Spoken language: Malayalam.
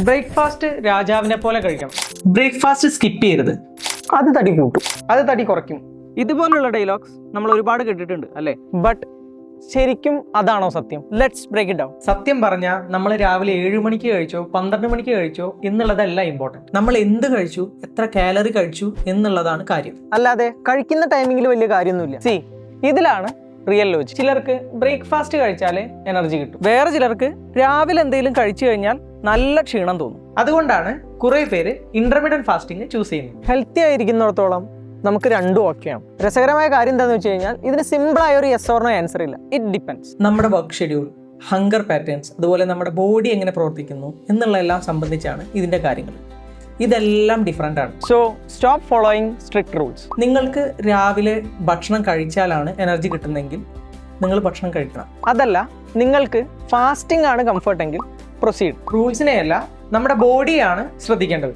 ബ്രേക്ക്ഫാസ്റ്റ് രാജാവിനെ പോലെ കഴിക്കണം. ബ്രേക്ക്ഫാസ്റ്റ് സ്കിപ്പ് ചെയ്യരുത്, അത് തടി കൂട്ടും, അത് തടി കുറയ്ക്കും. ഇതുപോലുള്ള ഡയലോഗ്സ് നമ്മൾ ഒരുപാട് കേട്ടിട്ടുണ്ട് അല്ലേ? ബട്ട് ശരിക്കും അതാണോ സത്യം? Let's break it down. സത്യം പറഞ്ഞാൽ നമ്മൾ രാവിലെ 7 മണിക്ക് കഴിച്ചോ 12 മണിക്ക് കഴിച്ചോ എന്നുള്ളതല്ല ഇമ്പോർട്ടൻറ്റ്. നമ്മൾ എന്ത് കഴിച്ചു, എത്ര കാലറി കഴിച്ചു എന്നുള്ളതാണ് കാര്യം. അല്ലാതെ കഴിക്കുന്ന ടൈമിങ്ങിൽ വലിയ കാര്യമൊന്നുമില്ല. സി, ഇതിലാണ് റിയൽ ലോജിക്. ചിലർക്ക് ബ്രേക്ക്ഫാസ്റ്റ് കഴിച്ചാലേ എനർജി കിട്ടും, വേറെ ചിലർക്ക് രാവിലെ എന്തെങ്കിലും കഴിച്ചു കഴിഞ്ഞാൽ നല്ല ക്ഷീണം തോന്നും. അതുകൊണ്ടാണ് കുറെ പേര് ഇന്റർമീഡിയറ്റ് ഫാസ്റ്റിംഗ് ചൂസ് ചെയ്യുന്നത്. ഹെൽത്തി ആയിരിക്കുന്നിടത്തോളം നമുക്ക് രണ്ടും ഓക്കെയാണ്. രസകരമായ കാര്യം എന്താണെന്ന് വെച്ച് കഴിഞ്ഞാൽ ഇതിന് സിമ്പിളായ ഒരു യെസ് ഓർ നോ ആൻസർ ഇല്ല. It depends. നമ്മുടെ വർക്ക് ഷെഡ്യൂൾ, ഹങ്കർ പാറ്റേൺസ്, അതുപോലെ നമ്മുടെ ബോഡി എങ്ങനെ പ്രവർത്തിക്കുന്നു എന്നുള്ളതെല്ലാം സംബന്ധിച്ചാണ് ഇതിൻ്റെ കാര്യങ്ങൾ. ഇതെല്ലാം ഡിഫറെൻ്റ് ആണ്. So stop following strict rules. നിങ്ങൾക്ക് രാവിലെ ഭക്ഷണം കഴിച്ചാലാണ് എനർജി കിട്ടുന്നതെങ്കിൽ നിങ്ങൾ ഭക്ഷണം കഴിക്കണം. അതല്ല, നിങ്ങൾക്ക് ഫാസ്റ്റിംഗ് ആണ് കംഫർട്ടെങ്കിൽ പ്രൊസീഡ്. റൂൾസിനെയല്ല, നമ്മുടെ ബോഡിയാണ് ശ്രദ്ധിക്കേണ്ടത്.